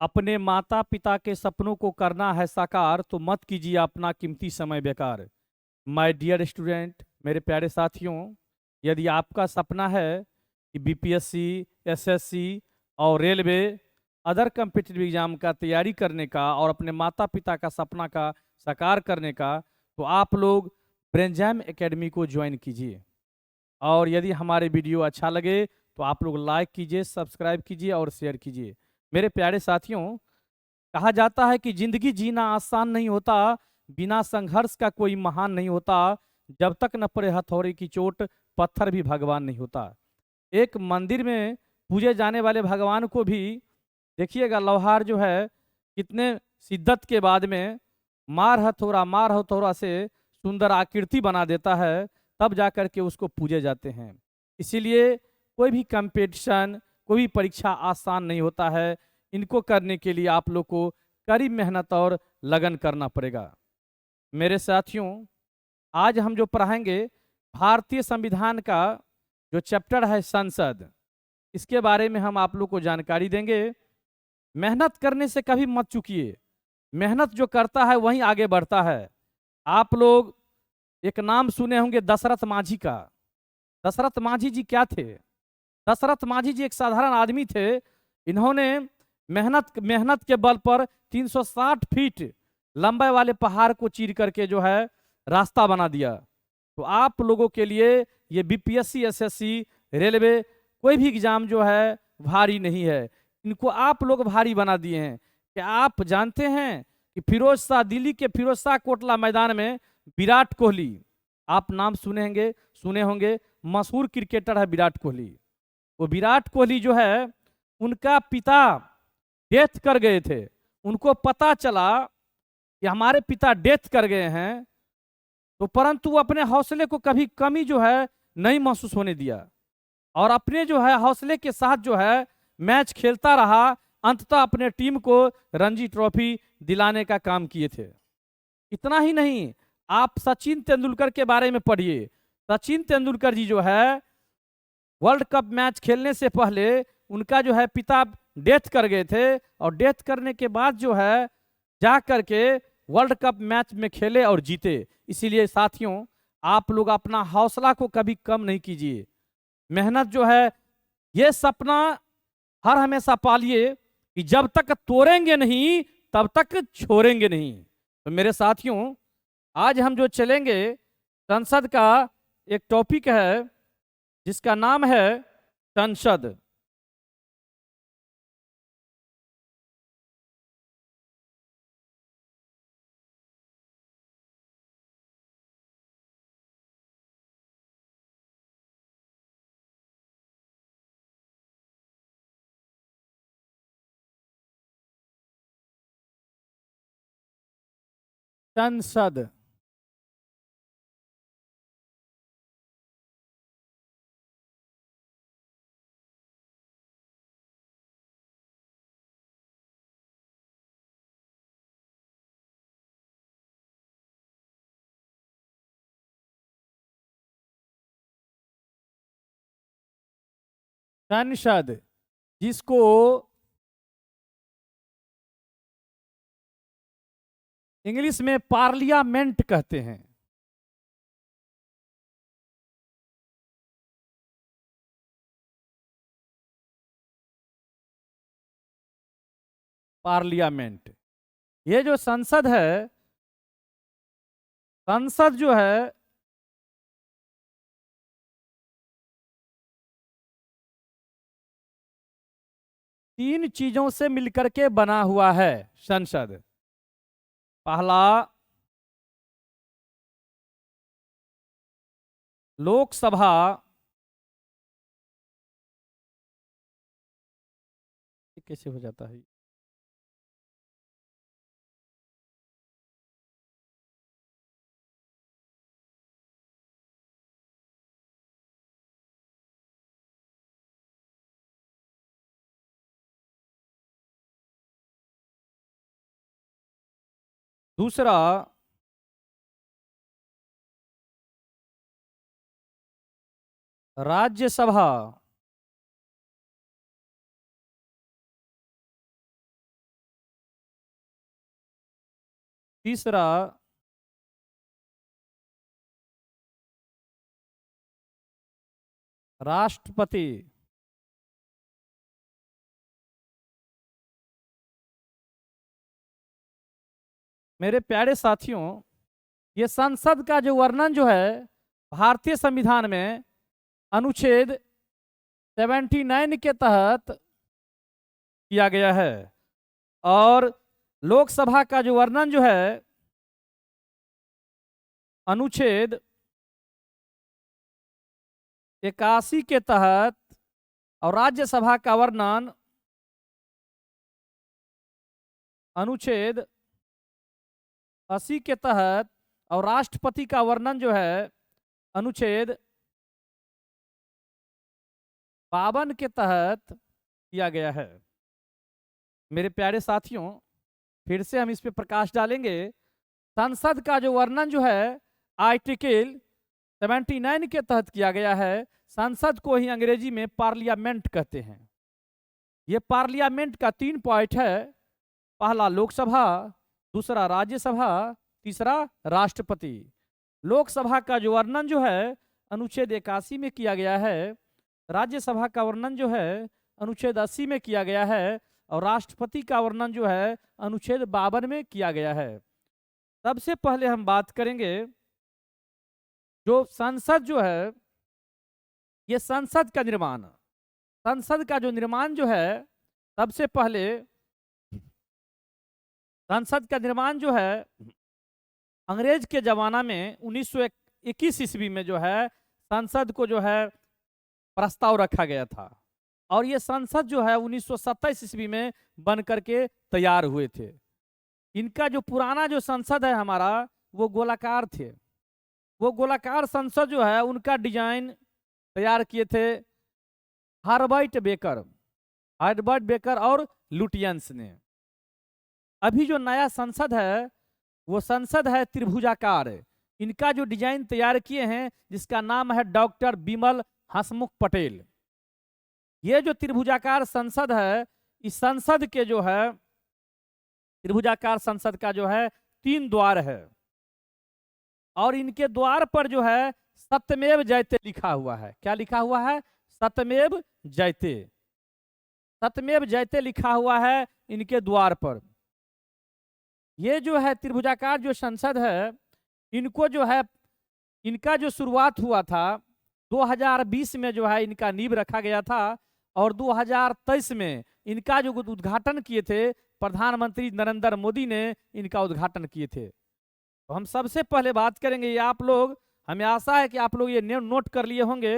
अपने माता पिता के सपनों को करना है साकार तो मत कीजिए अपना कीमती समय बेकार। माय डियर स्टूडेंट, मेरे प्यारे साथियों, यदि आपका सपना है कि बीपीएससी, एसएससी और रेलवे अदर कम्पिटिटिव एग्जाम का तैयारी करने का और अपने माता पिता का सपना का साकार करने का, तो आप लोग ब्रेनजैम एकेडमी को ज्वाइन कीजिए। और यदि हमारे वीडियो अच्छा लगे तो आप लोग लाइक कीजिए, सब्सक्राइब कीजिए और शेयर कीजिए। मेरे प्यारे साथियों, कहा जाता है कि जिंदगी जीना आसान नहीं होता, बिना संघर्ष का कोई महान नहीं होता, जब तक न पड़े हथौड़े की चोट पत्थर भी भगवान नहीं होता। एक मंदिर में पूजे जाने वाले भगवान को भी देखिएगा, लोहार जो है कितने शिद्दत के बाद में मार हथौड़ा से सुंदर आकृति बना देता है, तब जा कर के उसको पूजे जाते हैं। इसीलिए कोई भी कंपटीशन, कोई भी परीक्षा आसान नहीं होता है। इनको करने के लिए आप लोग को कड़ी मेहनत और लगन करना पड़ेगा। मेरे साथियों, आज हम जो पढ़ाएंगे भारतीय संविधान का जो चैप्टर है संसद, इसके बारे में हम आप लोग को जानकारी देंगे। मेहनत करने से कभी मत चूकिए। मेहनत जो करता है वहीं आगे बढ़ता है। आप लोग एक नाम सुने होंगे दशरथ मांझी का। दशरथ मांझी जी क्या थे? दशरथ मांझी जी एक साधारण आदमी थे। इन्होंने मेहनत मेहनत के बल पर 360 फीट लंबे वाले पहाड़ को चीर करके जो है रास्ता बना दिया। तो आप लोगों के लिए ये बीपीएससी, एसएससी, रेलवे कोई भी एग्जाम जो है भारी नहीं है। इनको आप लोग भारी बना दिए हैं। क्या आप जानते हैं कि फिरोज शाह, दिल्ली के फिरोज शाह कोटला मैदान में विराट कोहली, आप नाम सुने होंगे, मशहूर क्रिकेटर है विराट कोहली। वो विराट कोहली जो है, उनका पिता डेथ कर गए थे। उनको पता चला कि हमारे पिता डेथ कर गए हैं, तो परंतु वो अपने हौसले को कभी कमी जो है नहीं महसूस होने दिया और अपने जो है हौसले के साथ जो है मैच खेलता रहा। अंततः अपने टीम को रणजी ट्रॉफी दिलाने का काम किए थे। इतना ही नहीं, आप सचिन तेंदुलकर के बारे में पढ़िए। सचिन तेंदुलकर जी जो है वर्ल्ड कप मैच खेलने से पहले उनका जो है पिता डेथ कर गए थे और डेथ करने के बाद जो है जा करके वर्ल्ड कप मैच में खेले और जीते। इसीलिए साथियों, आप लोग अपना हौसला को कभी कम नहीं कीजिए। मेहनत जो है, ये सपना हर हमेशा पालिए कि जब तक तोड़ेंगे नहीं तब तक छोड़ेंगे नहीं। तो मेरे साथियों, आज हम जो चलेंगे संसद का एक टॉपिक है जिसका नाम है संसद। संसद संसद जिसको इंग्लिश में पार्लियामेंट कहते हैं। पार्लियामेंट, ये जो संसद है, संसद जो है तीन चीजों से मिलकर के बना हुआ है। संसद, पहला लोकसभा, कैसे हो जाता है, दूसरा राज्यसभा, तीसरा राष्ट्रपति। मेरे प्यारे साथियों, ये संसद का जो वर्णन जो है भारतीय संविधान में अनुच्छेद 79 के तहत किया गया है, और लोकसभा का जो वर्णन जो है अनुच्छेद 81 के तहत, और राज्यसभा का वर्णन अनुच्छेद 80 के तहत, और राष्ट्रपति का वर्णन जो है अनुच्छेद 52 के तहत किया गया है। मेरे प्यारे साथियों, फिर से हम इस पे प्रकाश डालेंगे। संसद का जो वर्णन जो है आर्टिकल 79 के तहत किया गया है। संसद को ही अंग्रेजी में पार्लियामेंट कहते हैं। ये पार्लियामेंट का 3 पॉइंट है। पहला लोकसभा, दूसरा राज्यसभा, तीसरा राष्ट्रपति। लोकसभा का जो वर्णन जो है अनुच्छेद 81 में किया गया है, राज्यसभा का वर्णन जो है अनुच्छेद 80 में किया गया है, और राष्ट्रपति का वर्णन जो है अनुच्छेद 52 में किया गया है। सबसे पहले हम बात करेंगे जो संसद जो है, ये संसद का निर्माण, संसद का जो निर्माण जो है, सबसे पहले संसद का निर्माण जो है अंग्रेज के जमाना में 1921 ईस्वी में जो है संसद को जो है प्रस्ताव रखा गया था, और ये संसद जो है 1927 ईस्वी में बन करके तैयार हुए थे। इनका जो पुराना जो संसद है हमारा, वो गोलाकार थे। वो गोलाकार संसद जो है उनका डिजाइन तैयार किए थे हर्बर्ट बेकर और लुटियंस ने। अभी जो नया संसद है वो संसद है त्रिभुजाकार। इनका जो डिजाइन तैयार किए हैं जिसका नाम है डॉक्टर बिमल हसमुख पटेल। ये जो त्रिभुजाकार संसद है, इस संसद के जो है त्रिभुजाकार संसद का जो है 3 द्वार है, और इनके द्वार पर जो है सत्यमेव जयते लिखा हुआ है। क्या लिखा हुआ है? सत्यमेव जयते। सत्यमेव जयते लिखा हुआ है इनके द्वार पर। ये जो है त्रिभुजाकार जो संसद है, इनको जो है इनका जो शुरुआत हुआ था 2020 में जो है इनका नींव रखा गया था, और 2023 में इनका जो उद्घाटन किए थे प्रधानमंत्री नरेंद्र मोदी ने इनका उद्घाटन किए थे। तो हम सबसे पहले बात करेंगे, ये आप लोग, हमें आशा है कि आप लोग ये नोट कर लिए होंगे।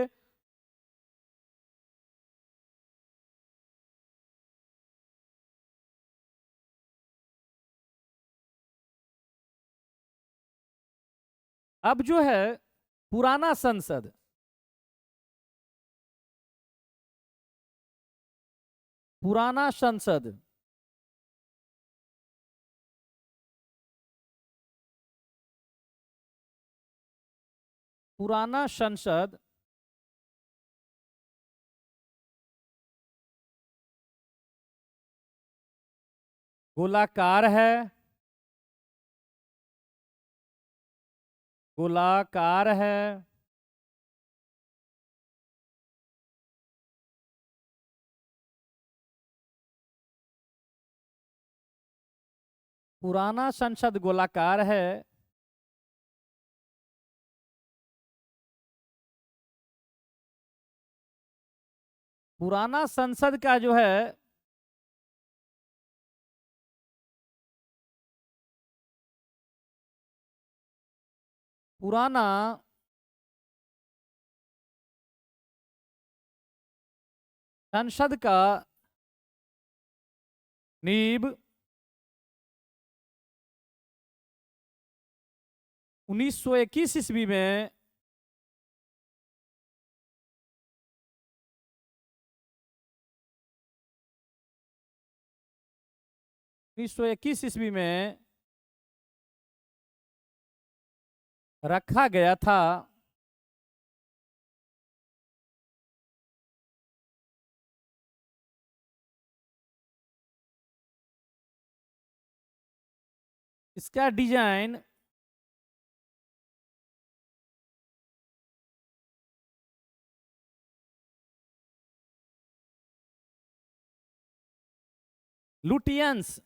अब जो है पुराना संसद, पुराना संसद पुराना संसद गोलाकार है, गोलाकार है। पुराना संसद गोलाकार है। पुराना संसद का जो है पुराना संसद का नींव 1921 ईस्वी में ईस्वी में रखा गया था। इसका डिजाइन लुटियंस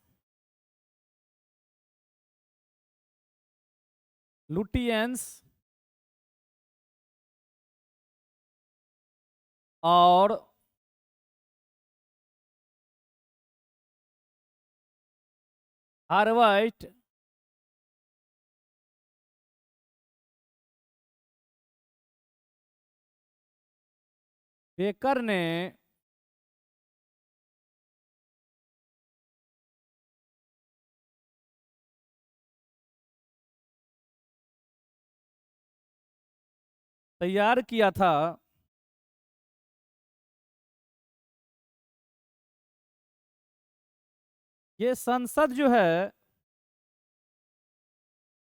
और हार्वर्ड बेकर ने तैयार किया था। ये संसद जो है,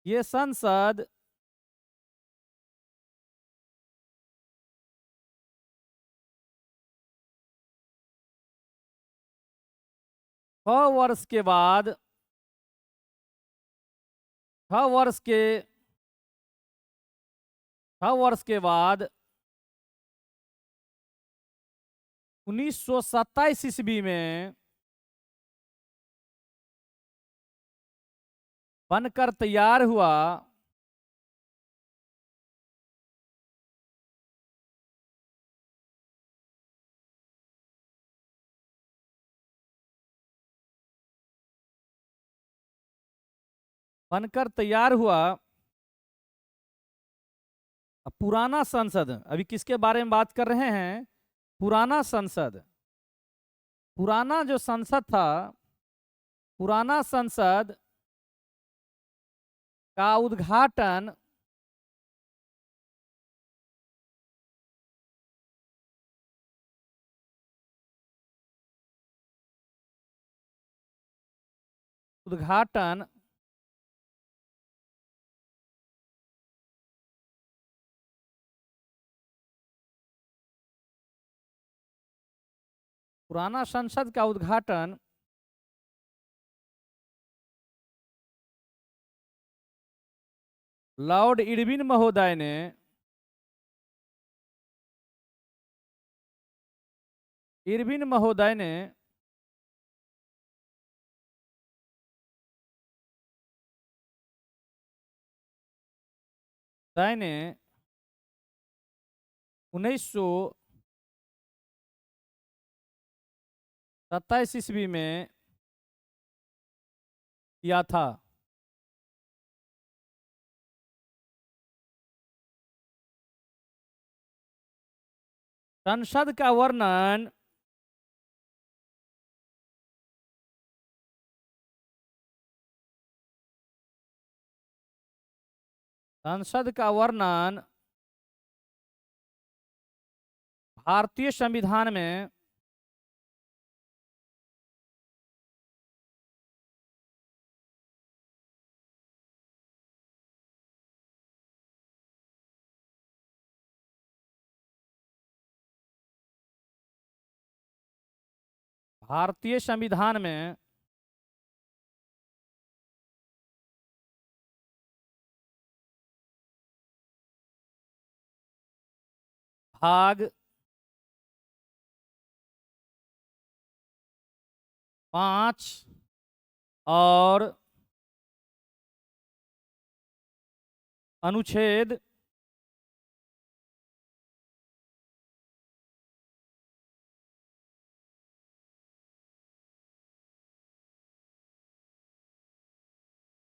ये संसद छह वर्ष के बाद 1927 ईस्वी में बनकर तैयार हुआ। अब पुराना संसद, अभी किसके बारे में बात कर रहे हैं? पुराना संसद। पुराना जो संसद था, पुराना संसद का उद्घाटन पुराना संसद का उद्घाटन लॉर्ड इरविन महोदय ने 1927 ईस्वी में किया था। संसद का वर्णन भारतीय संविधान में भाग 5 और अनुच्छेद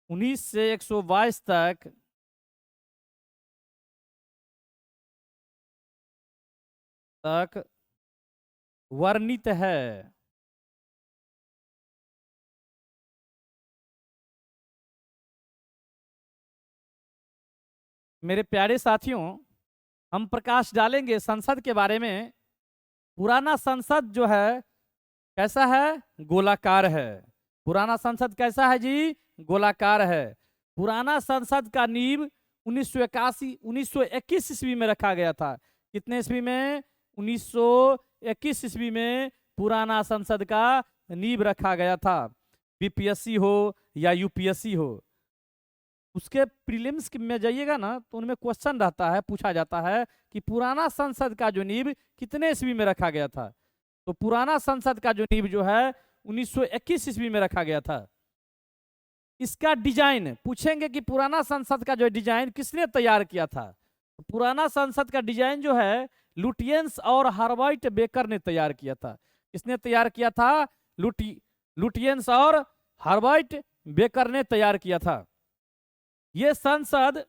19 से 122 तक वर्णित है। मेरे प्यारे साथियों, हम प्रकाश डालेंगे संसद के बारे में। पुराना संसद जो है कैसा है? गोलाकार है। पुराना संसद कैसा है जी? गोलाकार है। पुराना संसद का नींव 1921 ईस्वी में रखा गया था। कितने ईस्वी में? 1921 ईस्वी में पुराना संसद का नींव रखा गया था। बीपीएससी हो या यूपीएससी हो, उसके प्रीलिम्स में जाइएगा ना तो उनमें क्वेश्चन रहता है, पूछा जाता है कि पुराना संसद का जो नींव कितने ईस्वी में रखा गया था। तो पुराना संसद का जो नींव जो है 1921 ईस्वी में रखा गया था। इसका डिजाइन पूछेंगे कि पुराना संसद का जो डिजाइन किसने तैयार किया था। तो पुराना संसद का डिजाइन जो है लुटियंस और हार्वर्ट बेकर ने तैयार किया था। किसने तैयार किया था? लुटियंस और हार्वर्ट बेकर ने तैयार किया था। ये संसद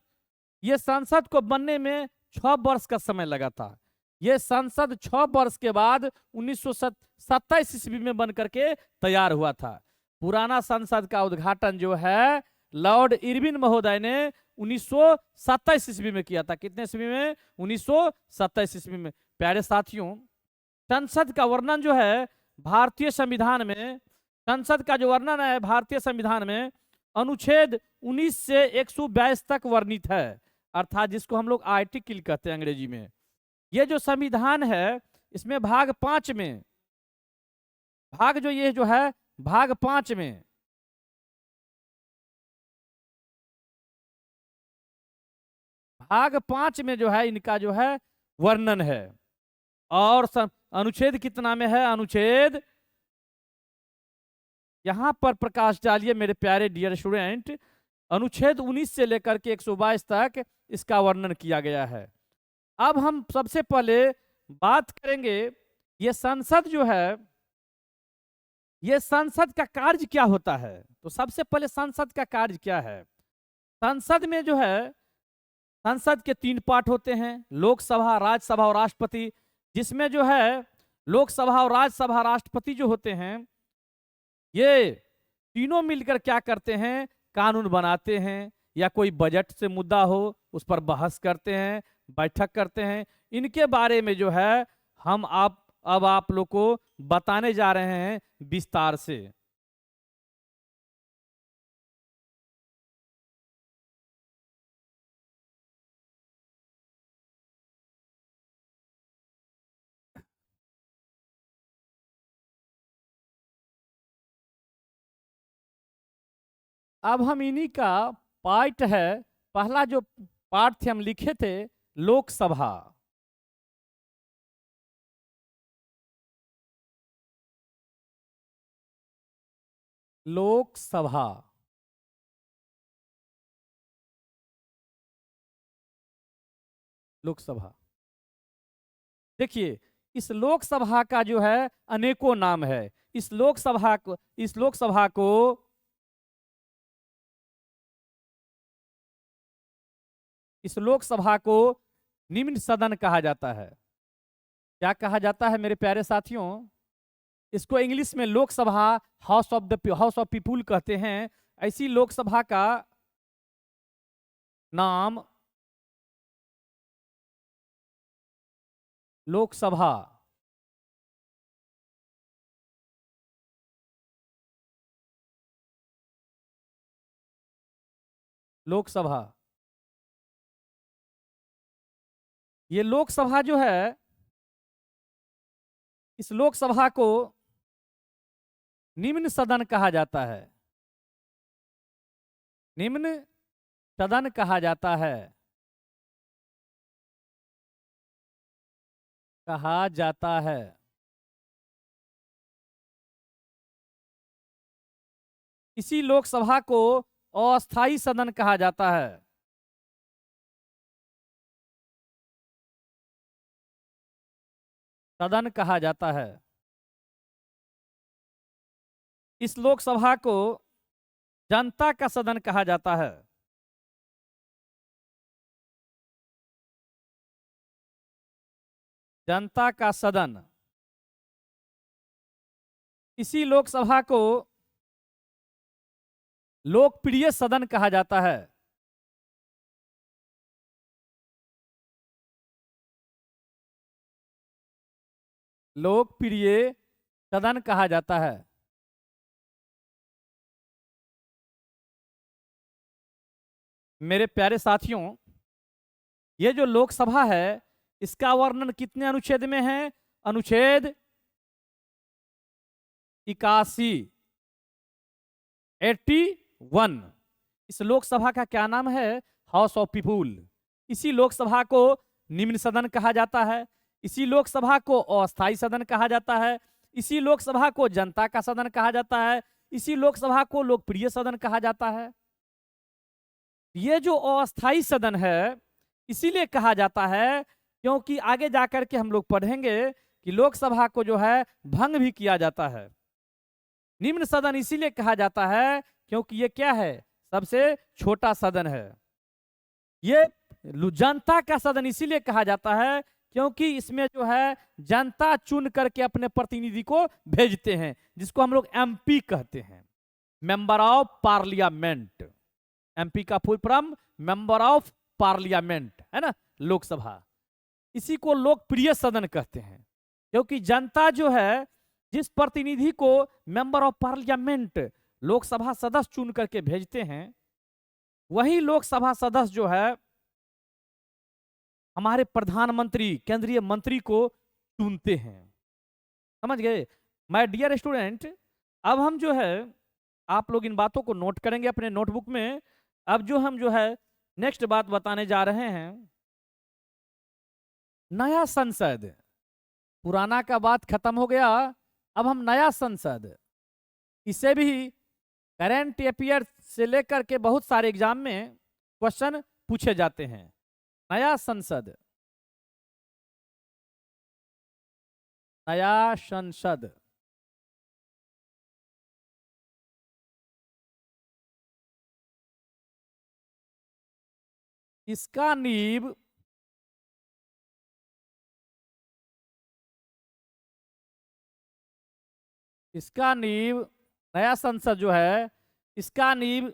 को बनने में 6 वर्ष का समय लगा था। ये संसद 6 वर्ष के बाद 1927 ईस्वी में बन करके तैयार हुआ था। पुराना संसद का उद्घाटन जो है लॉर्ड इरविन महोदय ने 1927 ईस्वी में किया था। कितने ईस्वी में? 1927 ईस्वी में। प्यारे साथियों, संसद का वर्णन जो है भारतीय संविधान में, संसद का जो वर्णन है भारतीय संविधान में अनुच्छेद 19 से 122 तक वर्णित है, अर्थात जिसको हम लोग आर्टिकल कहते हैं अंग्रेजी में। ये जो संविधान है इसमें भाग 5 में, भाग जो ये जो है भाग 5 में भाग 5 में जो है इनका जो है वर्णन है। और अनुच्छेद कितना में है? अनुच्छेद, यहां पर प्रकाश डालिए मेरे प्यारे डियर स्टूडेंट, अनुच्छेद 19 से लेकर के 122 तक इसका वर्णन किया गया है। अब हम सबसे पहले बात करेंगे ये संसद जो है, ये संसद का कार्य क्या होता है। तो सबसे पहले संसद का कार्य क्या है? संसद में जो है संसद के 3 पार्ट होते हैं, लोकसभा, राज्यसभा और राष्ट्रपति। जिसमें जो है लोकसभा और राज्यसभा, राष्ट्रपति जो होते हैं ये तीनों मिलकर क्या करते हैं? कानून बनाते हैं, या कोई बजट से मुद्दा हो उस पर बहस करते हैं, बैठक करते हैं। इनके बारे में जो है हम अब आप लोग को बताने जा रहे हैं विस्तार से। अब हम इन्हीं का पार्ट है, पहला जो पार्ट थे हम लिखे थे लोकसभा। लोकसभा, लोकसभा देखिए, इस लोकसभा का जो है अनेकों नाम है। इस लोकसभा को इस लोकसभा को निम्न सदन कहा जाता है। क्या कहा जाता है मेरे प्यारे साथियों? इसको इंग्लिश में लोकसभा, हाउस ऑफ पीपुल कहते हैं। ऐसी लोकसभा का नाम लोकसभा। लोकसभा, ये लोकसभा जो है, इस लोकसभा को निम्न सदन कहा जाता है। निम्न सदन कहा जाता है, कहा जाता है। इसी लोकसभा को अस्थाई सदन कहा जाता है। सदन कहा जाता है। इस लोकसभा को जनता का सदन कहा जाता है। जनता का सदन। इसी लोकसभा को लोकप्रिय सदन कहा जाता है। लोकप्रिय सदन कहा जाता है। मेरे प्यारे साथियों, ये जो लोकसभा है इसका वर्णन कितने अनुच्छेद में है? अनुच्छेद 81, 81। इस लोकसभा का क्या नाम है? House of people. इसी लोकसभा को निम्न सदन कहा जाता है, इसी लोकसभा को अस्थायी सदन कहा जाता है, इसी लोकसभा को जनता का सदन कहा जाता है, इसी लोकसभा को लोकप्रिय सदन कहा जाता है। ये जो अस्थायी सदन है इसीलिए कहा जाता है क्योंकि आगे जाकर के हम लोग पढ़ेंगे कि लोकसभा को जो है भंग भी किया जाता है। निम्न सदन इसीलिए कहा जाता है क्योंकि ये क्या है? सबसे छोटा सदन है। ये जनता का सदन इसीलिए कहा जाता है क्योंकि इसमें जो है जनता चुन करके अपने प्रतिनिधि को भेजते हैं, जिसको हम लोग एमपी कहते हैं, मेंबर ऑफ पार्लियामेंट। एमपी का full form member of parliament है ना, लोकसभा। इसी को लोकप्रिय सदन कहते हैं क्योंकि जनता जो है जिस प्रतिनिधि को मेंबर ऑफ पार्लियामेंट लोकसभा सदस्य चुन करके भेजते हैं, वही लोकसभा सदस्य जो है हमारे प्रधानमंत्री, केंद्रीय मंत्री को चुनते हैं। समझ गए माय डियर स्टूडेंट? अब हम जो है आप लोग इन बातों को नोट करेंगे अपने नोटबुक में। अब जो हम जो है नेक्स्ट बात बताने जा रहे हैं, नया संसद। पुराना का बात खत्म हो गया, अब हम नया संसद, इसे भी करंट अफेयर से लेकर के बहुत सारे एग्जाम में क्वेश्चन पूछे जाते हैं। नया संसद, नया संसद। इसका नींव नया संसद जो है इसका नींव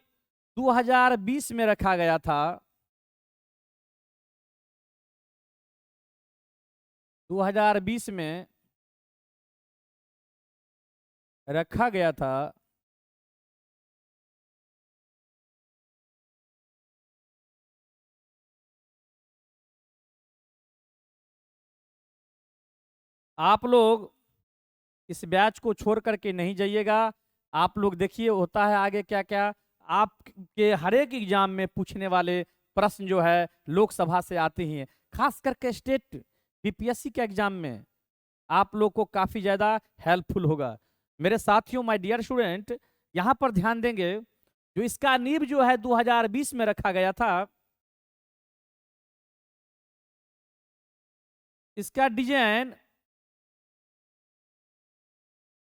2020 में रखा गया था। 2020 में रखा गया था। आप लोग इस बैच को छोड़ करके नहीं जाइएगा। आप लोग देखिए होता है आगे क्या क्या। आपके हर एक एग्जाम में पूछने वाले प्रश्न जो है लोकसभा से आते ही हैं, खास करके स्टेट बीपीएससी के एग्जाम में आप लोग को काफी ज्यादा हेल्पफुल होगा। मेरे साथियों, माय डियर स्टूडेंट, यहाँ पर ध्यान देंगे, जो इसका नींव जो है 2020 में रखा गया था, इसका डिजाइन,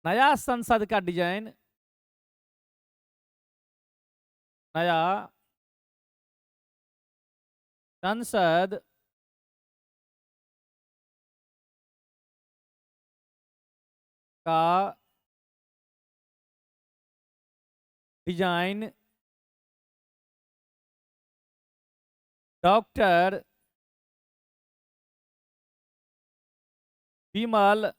नया संसद का डिजाइन, नया संसद का डिजाइन डॉक्टर विमल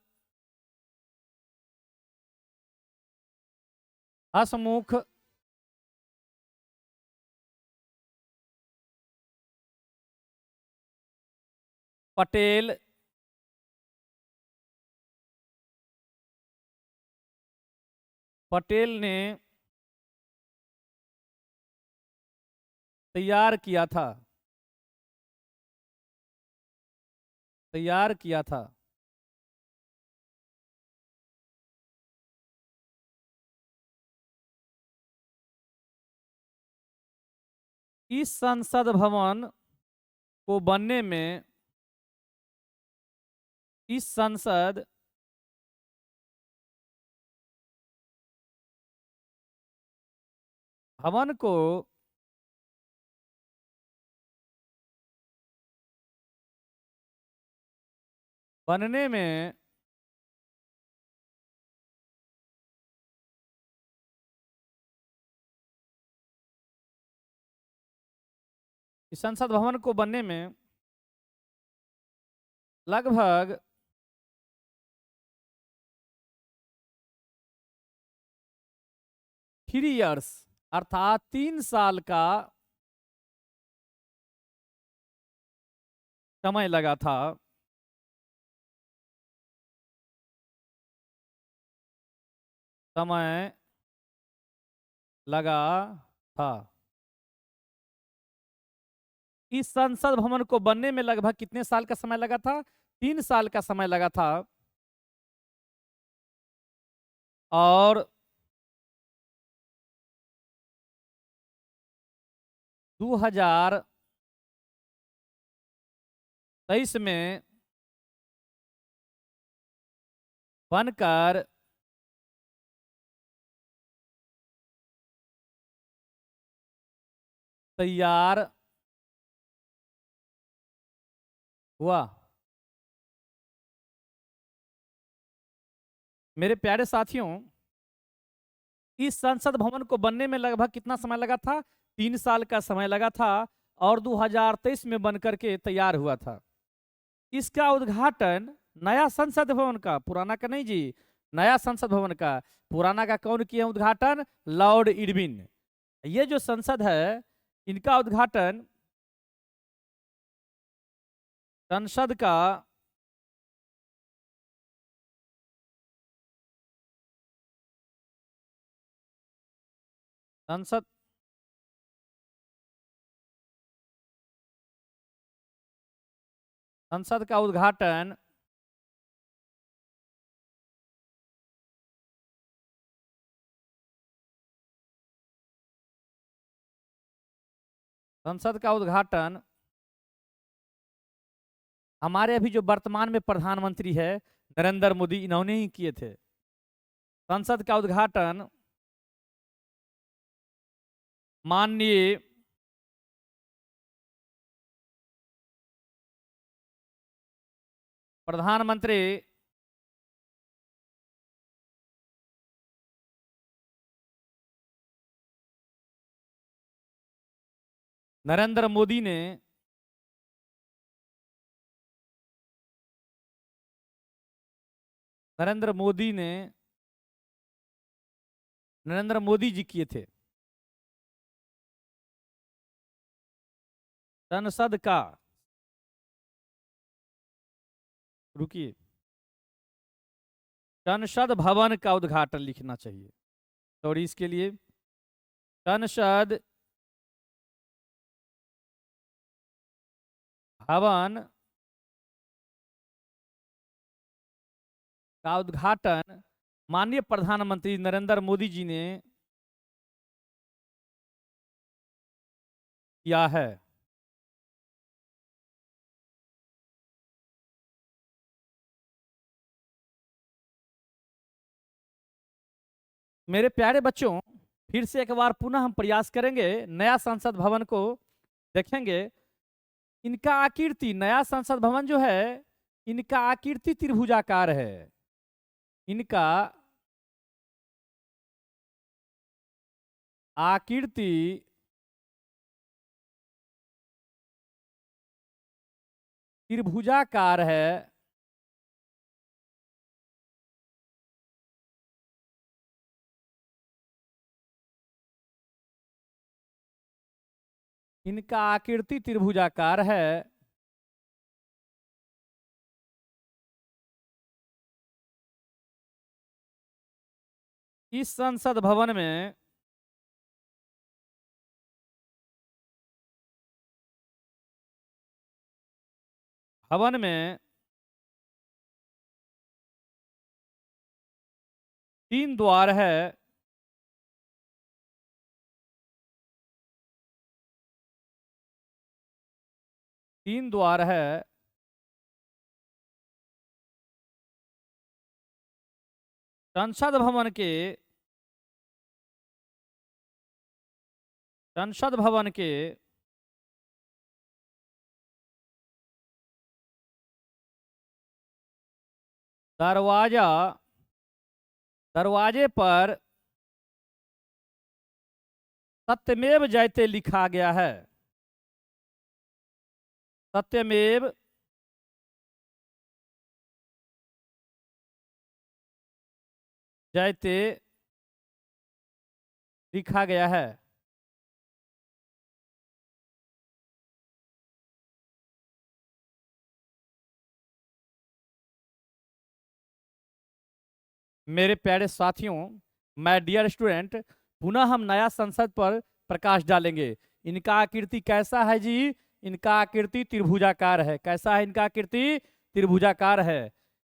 हसमुख पटेल ने तैयार किया था। इस संसद भवन को बनने में, इस संसद भवन को बनने में इस संसद भवन को बनने में लगभग 3 इयर्स अर्थात 3 साल का समय लगा था। समय लगा था। इस संसद भवन को बनने में लगभग कितने साल का समय लगा था? 3 साल का समय लगा था। और 2023 में बनकर तैयार हुआ। मेरे प्यारे साथियों, इस संसद भवन को बनने में लगभग कितना समय लगा था? 3 साल का समय लगा था और 2023 में बनकर के तैयार हुआ था। इसका उद्घाटन नया संसद भवन का, पुराना का नहीं जी, नया संसद भवन का, पुराना का कौन किया उद्घाटन? Lord Irwin. ये जो संसद है, इनका उद्घाटन संसद का संसद संसद का उद्घाटन संसद का उद्घाटन हमारे अभी जो वर्तमान में प्रधानमंत्री है नरेंद्र मोदी, इन्होंने ही किए थे। संसद का उद्घाटन माननीय प्रधानमंत्री नरेंद्र मोदी ने नरेंद्र मोदी जी किए थे। संसद का, रुकिए, संसद भवन का उद्घाटन लिखना चाहिए, सॉरी इसके लिए। संसद भवन का उद्घाटन माननीय प्रधानमंत्री नरेंद्र मोदी जी ने किया है। मेरे प्यारे बच्चों, फिर से एक बार पुनः हम प्रयास करेंगे, नया संसद भवन को देखेंगे। इनका आकृति, नया संसद भवन जो है, इनका आकृति त्रिभुजाकार है। इनका आकृति त्रिभुजाकार है। इनका आकृति त्रिभुजाकार है। इस संसद भवन में भवन में 3 द्वार है। तीन द्वार है। संसद भवन के दरवाजे पर सत्यमेव जयते लिखा गया है। सत्यमेव जयते लिखा गया है। मेरे प्यारे साथियों, माय डियर स्टूडेंट, पुनः हम नया संसद पर प्रकाश डालेंगे। इनका आकृति कैसा है जी? इनका आकृति त्रिभुजाकार है। कैसा है इनका आकृति? त्रिभुजाकार है।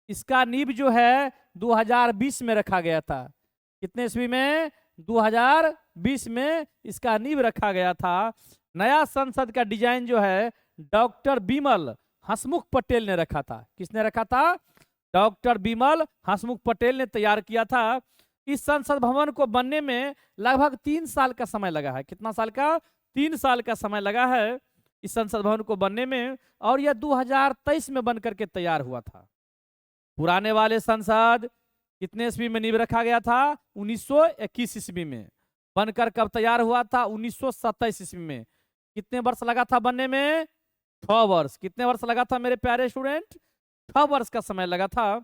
इसका नींव जो है 2020 में रखा गया था। कितने ईस्वी में? 2020 में इसका नींव रखा गया था। नया संसद का डिजाइन जो है डॉक्टर बिमल हंसमुख पटेल ने रखा था। किसने रखा था? डॉक्टर बिमल हंसमुख पटेल ने तैयार किया था। इस संसद भवन को बनने में लगभग 3 साल का समय लगा है। कितना साल का? 3 साल का समय लगा है इस संसद भवन को बनने में, और यह 2023 में बनकर के तैयार हुआ था। पुराने वाले संसद कितने ईस्वी में नींव रखा गया था? 1921 ईस्वी में। बनकर कब तैयार हुआ था? 1927 ईस्वी में। कितने वर्ष लगा था बनने में? 6 वर्ष। कितने वर्ष लगा था मेरे प्यारे स्टूडेंट? 6 वर्ष का समय लगा था।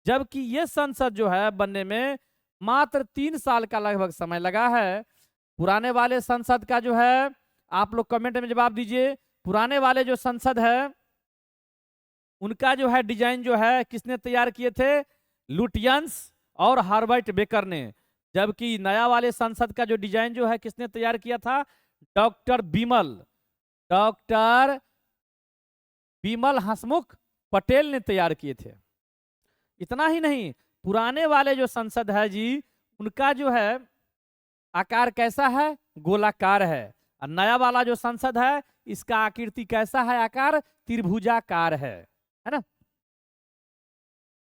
जबकि ये संसद जो है बनने में मात्र 3 साल का लगभग समय लगा है। पुराने वाले संसद का जो है, आप लोग कमेंट में जवाब दीजिए, पुराने वाले जो संसद है उनका जो है डिजाइन जो है किसने तैयार किए थे? लुटियंस और हर्बर्ट बेकर ने। जबकि नया वाले संसद का जो डिजाइन जो है किसने तैयार किया था? डॉक्टर बिमल हंसमुख पटेल ने तैयार किए थे। इतना ही नहीं, पुराने वाले जो संसद है जी उनका जो है आकार कैसा है? गोलाकार है। और नया वाला जो संसद है इसका आकृति कैसा है? आकार त्रिभुजाकार है ना।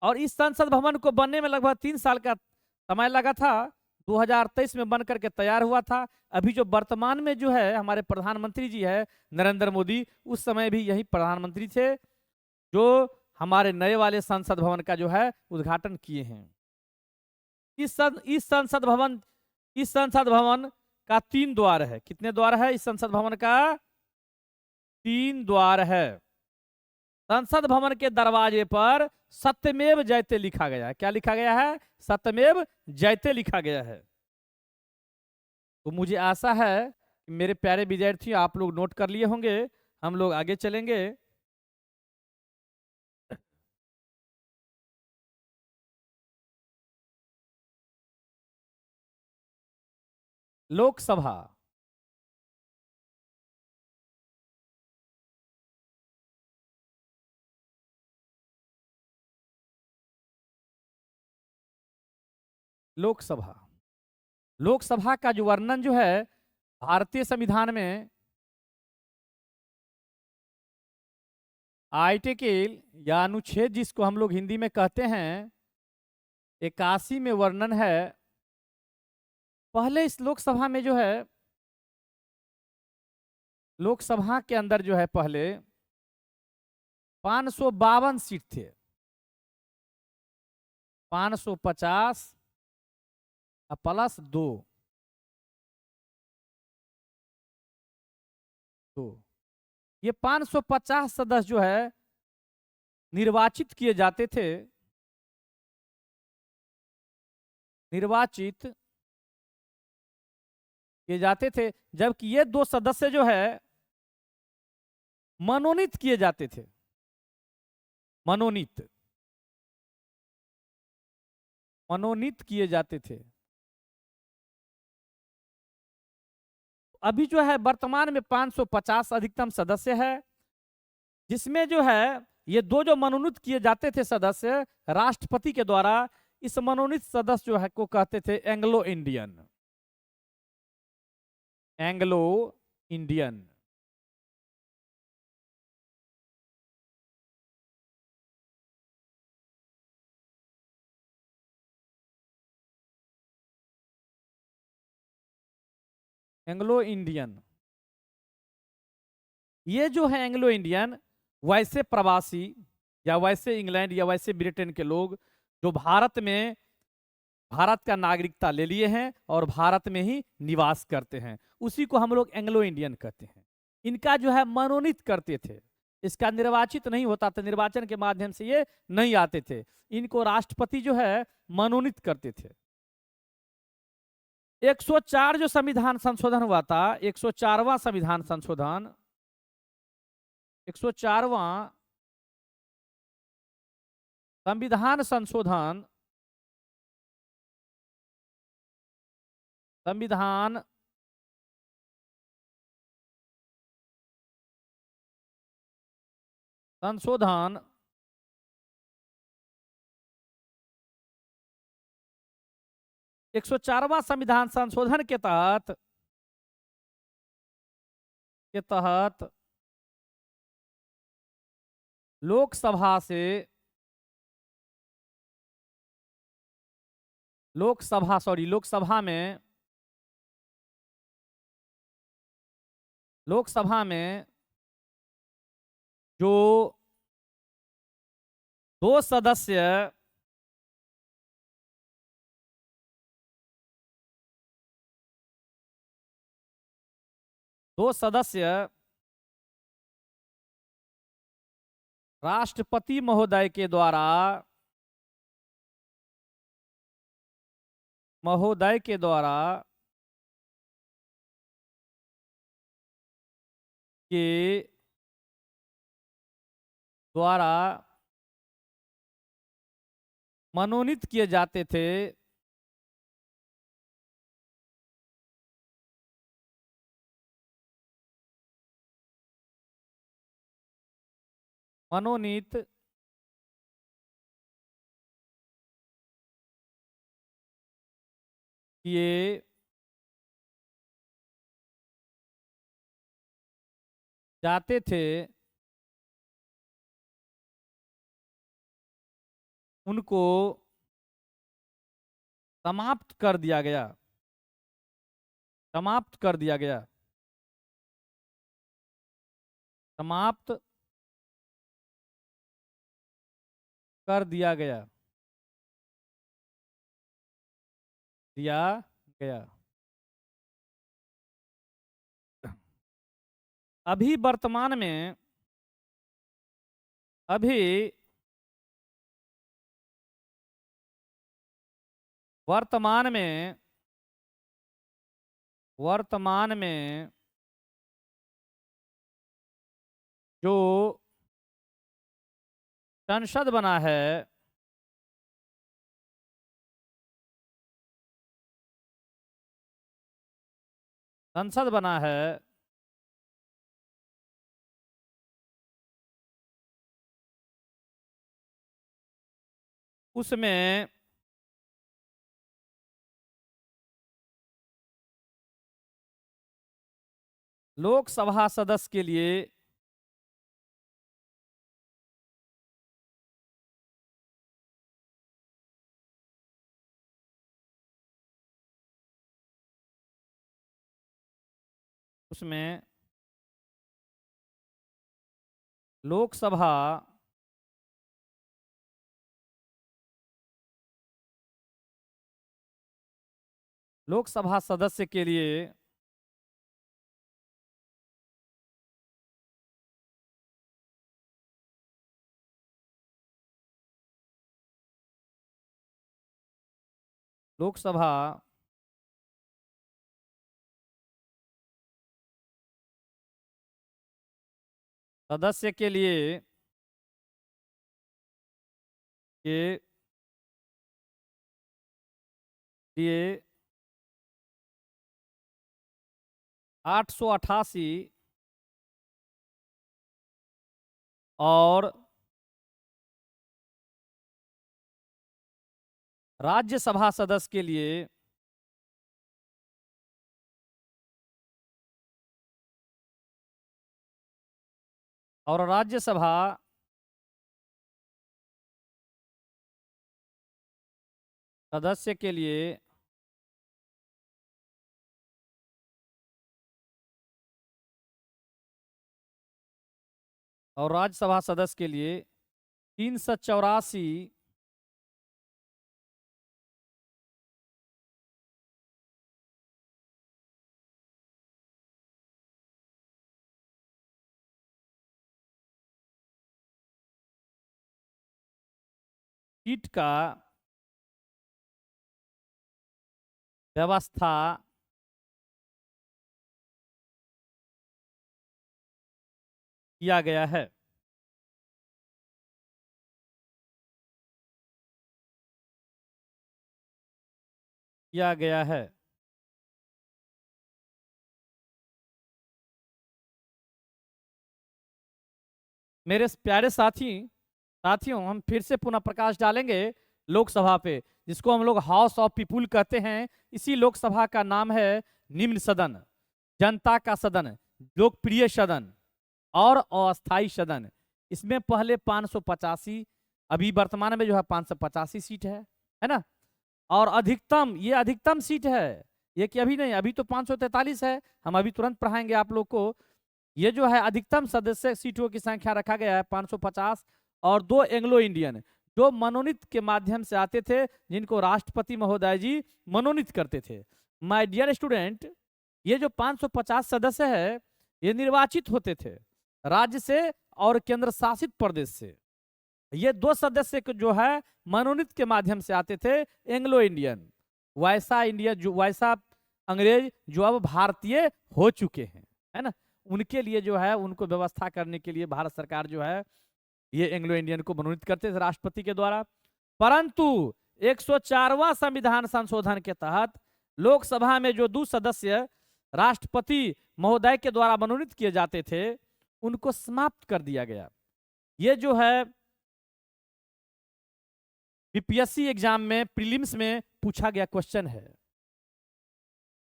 और इस संसद भवन को बनने में लगभग 3 साल का समय लगा था। 2023 में बनकर के तैयार हुआ था। अभी जो वर्तमान में जो है हमारे प्रधानमंत्री जी है नरेंद्र मोदी, उस समय भी यही प्रधानमंत्री थे जो हमारे नए वाले संसद भवन का जो है उद्घाटन किए हैं। इस संसद भवन का 3 द्वार है। कितने द्वार है इस संसद भवन का? 3 द्वार है। संसद भवन के दरवाजे पर सत्यमेव जयते लिखा गया है। क्या लिखा गया है? सत्यमेव जयते लिखा गया है। तो मुझे आशा है कि मेरे प्यारे विद्यार्थी आप लोग नोट कर लिए होंगे। हम लोग आगे चलेंगे। लोकसभा लोकसभा लोकसभा का जो वर्णन जो है भारतीय संविधान में आर्टिकल या अनुच्छेद जिसको हम लोग हिंदी में कहते हैं 81 में वर्णन है। पहले इस लोकसभा में जो है, लोकसभा के अंदर जो है पहले 552 सीट थे। 550 प्लस 2 तो ये 550 सदस्य जो है निर्वाचित किए जाते थे। जबकि ये 2 सदस्य जो है मनोनीत किए जाते थे। मनोनीत किए जाते थे। अभी जो है वर्तमान में 550 अधिकतम सदस्य है, जिसमें जो है ये 2 जो मनोनीत किए जाते थे सदस्य राष्ट्रपति के द्वारा, इस मनोनीत सदस्य जो है को कहते थे एंग्लो इंडियन। एंग्लो इंडियन ये जो है एंग्लो इंडियन, वैसे प्रवासी या वैसे इंग्लैंड या वैसे ब्रिटेन के लोग जो भारत का नागरिकता ले लिए हैं और भारत में ही निवास करते हैं, उसी को हम लोग एंग्लो इंडियन कहते हैं। इनका जो है मनोनीत करते थे। इसका निर्वाचित नहीं होता था, निर्वाचन के माध्यम से ये नहीं आते थे। इनको राष्ट्रपति जो है मनोनीत करते थे। 104 जो संविधान संशोधन हुआ था, 104वां संविधान संशोधन, 104वां संविधान संशोधन एक सौ 4वां संविधान संशोधन के तहत लोकसभा से लोकसभा में जो दो सदस्य राष्ट्रपति महोदय के द्वारा मनोनीत किए जाते थे, मनोनीत किए जाते थे, उनको समाप्त कर दिया गया। समाप्त कर दिया गया। समाप्त कर दिया गया। दिया गया। अभी वर्तमान में जो संसद बना है, उसमें लोकसभा सदस्य के लिए उसमें लोकसभा सदस्य के लिए लोकसभा सदस्य के लिए के लिए 888 और राज्यसभा सदस्य के लिए 384 सीट का व्यवस्था किया गया है। किया गया है। मेरे प्यारे साथियों, हम फिर से पुनः प्रकाश डालेंगे लोकसभा पे, जिसको हम लोग हाउस ऑफ पीपुल कहते हैं। इसी लोकसभा का नाम है निम्न सदन, जनता का सदन, लोकप्रिय सदन और अस्थाई सदन। इसमें पहले 585, अभी वर्तमान में जो है 585 सीट है ना। और अधिकतम, ये अधिकतम सीट है, ये कि अभी नहीं, अभी तो 543 है। हम अभी तुरंत पढ़ाएंगे आप लोग को। ये जो है अधिकतम सदस्य सीटों की संख्या रखा गया है 550, और 2 एंग्लो इंडियन जो मनोनीत के माध्यम से आते थे, जिनको राष्ट्रपति महोदय जी मनोनीत करते थे। माय डियर स्टूडेंट, ये जो 550 सदस्य है, ये निर्वाचित होते थे राज्य से और केंद्र शासित प्रदेश से। ये 2 सदस्य जो है मनोनीत के माध्यम से आते थे, एंग्लो इंडियन, वैसा इंडियन जो वैसा अंग्रेज जो अब भारतीय हो चुके हैं, है ना। उनके लिए जो है, उनको व्यवस्था करने के लिए भारत सरकार जो है ये एंग्लो इंडियन को मनोनीत करते थे राष्ट्रपति के द्वारा। परंतु 104वां संविधान संशोधन के तहत लोकसभा में जो 2 सदस्य राष्ट्रपति महोदय के द्वारा मनोनीत किए जाते थे, उनको समाप्त कर दिया गया। ये जो है बीपीएससी एग्जाम में प्रीलिम्स में पूछा गया क्वेश्चन है।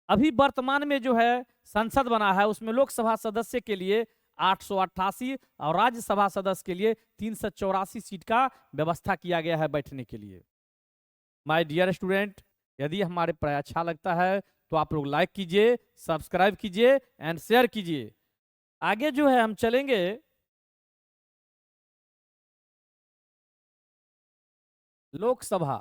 अभी वर्तमान में जो है संसद बना है, उसमें लोकसभा सदस्य के लिए 888 और राज्यसभा सदस्य के लिए 384 सीट का व्यवस्था किया गया है बैठने के लिए। माय डियर स्टूडेंट, यदि हमारे पढ़ाई अच्छा लगता है तो आप लोग लाइक कीजिए, सब्सक्राइब कीजिए एंड शेयर कीजिए। आगे जो है हम चलेंगे लोकसभा।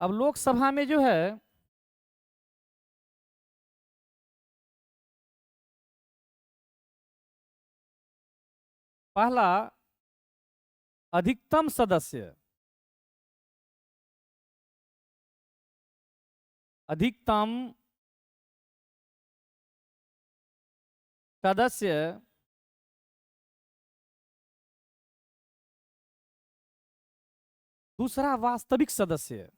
अब लोकसभा में जो है पहला अधिकतम सदस्य, अधिकतम सदस्य दूसरा वास्तविक सदस्य।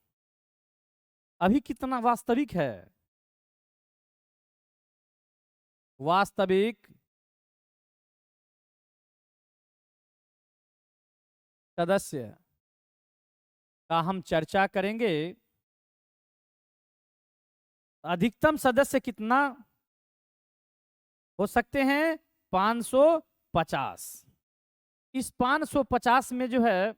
अभी कितना वास्तविक है? वास्तविक सदस्य का हम चर्चा करेंगे। अधिकतम सदस्य कितना हो सकते हैं? 550। इस 550 में जो है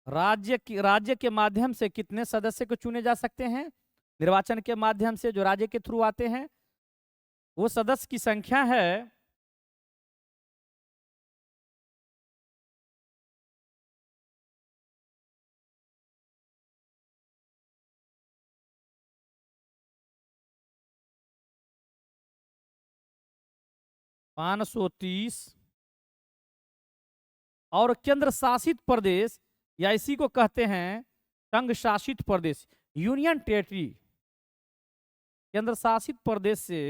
राज्य के माध्यम से कितने सदस्य को चुने जा सकते हैं? निर्वाचन के माध्यम से जो राज्य के थ्रू आते हैं, वो सदस्य की संख्या है 530। और केंद्र शासित प्रदेश, या इसी को कहते हैं संघ शासित प्रदेश, यूनियन टेरिटरी, केंद्र शासित प्रदेश से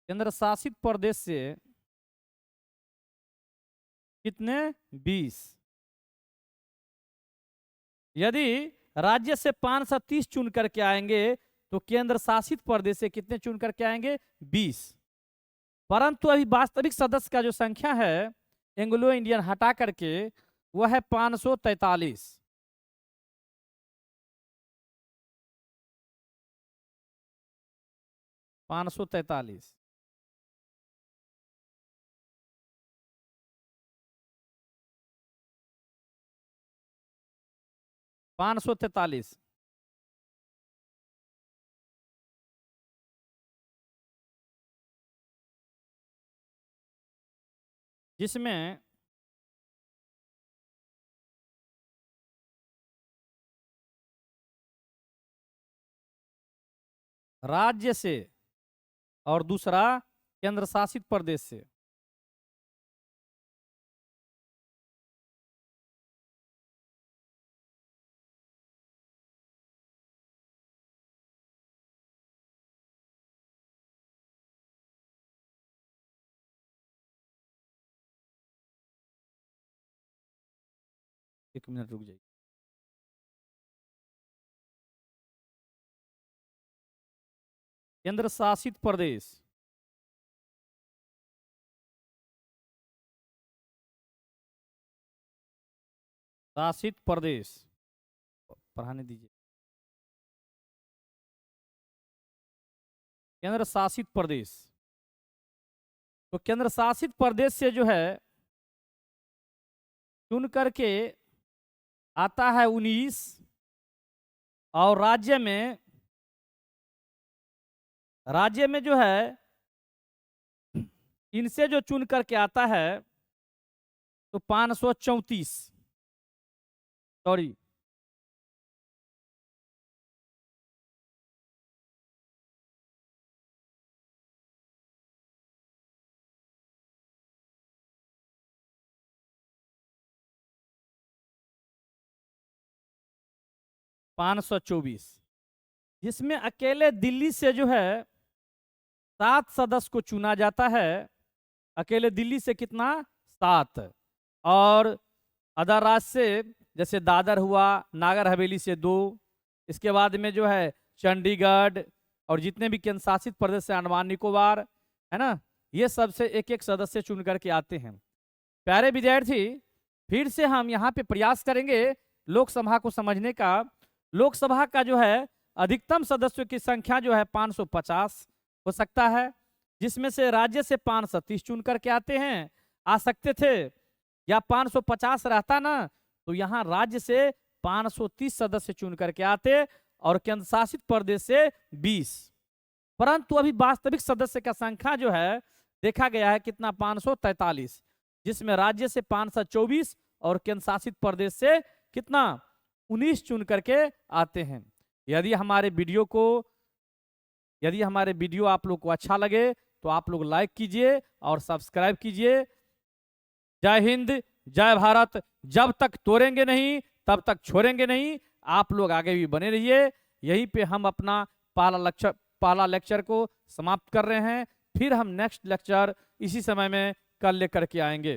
केंद्र शासित प्रदेश से कितने? 20। यदि राज्य से 530 चुन करके आएंगे तो केंद्र शासित प्रदेश से कितने चुन करके आएंगे? 20। परंतु अभी वास्तविक सदस्य का जो संख्या है एंग्लो इंडियन हटा करके, वह है 543। 543। 543, जिसमें राज्य से और दूसरा केंद्र शासित प्रदेश से। एक मिनट रुक जाइए। केंद्र शासित प्रदेश, शासित प्रदेश पढ़ाने दीजिए। केंद्र शासित प्रदेश, तो केंद्र शासित प्रदेश से जो है चुन करके आता है 19, और राज्य में जो है इनसे जो चुन करके आता है तो 534, सॉरी 524, जिसमें अकेले दिल्ली से जो है 7 सदस्य को चुना जाता है। अकेले दिल्ली से कितना? 7। और अदर राज्य से जैसे दादर हुआ, नागर हवेली से 2, इसके बाद में जो है चंडीगढ़ और जितने भी केंद्र शासित प्रदेश से अंडमान निकोबार है ना, ये सब से एक एक सदस्य चुन करके आते हैं। प्यारे विद्यार्थी, फिर से हम यहाँ पे प्रयास करेंगे लोकसभा को समझने का। लोकसभा का जो है अधिकतम सदस्यों की संख्या जो है 550 हो सकता है, जिसमें से राज्य से 530 चुन करके आते हैं, आ सकते थे, या 550 रहता ना तो यहाँ राज्य से 530 सदस्य चुन करके आते और केंद्र शासित प्रदेश से 20। परंतु अभी वास्तविक सदस्य का संख्या जो है देखा गया है कितना? 543, जिसमें राज्य से 524 और केंद्र शासित प्रदेश से कितना? 19 चुन करके आते हैं। यदि हमारे वीडियो आप लोग को अच्छा लगे तो आप लोग लाइक कीजिए और सब्सक्राइब कीजिए। जय हिंद, जय भारत। जब तक तोड़ेंगे नहीं तब तक छोड़ेंगे नहीं। आप लोग आगे भी बने रहिए। यहीं पे हम अपना पहला लेक्चर को समाप्त कर रहे हैं। फिर हम नेक्स्ट लेक्चर इसी समय में कल लेकर के आएंगे।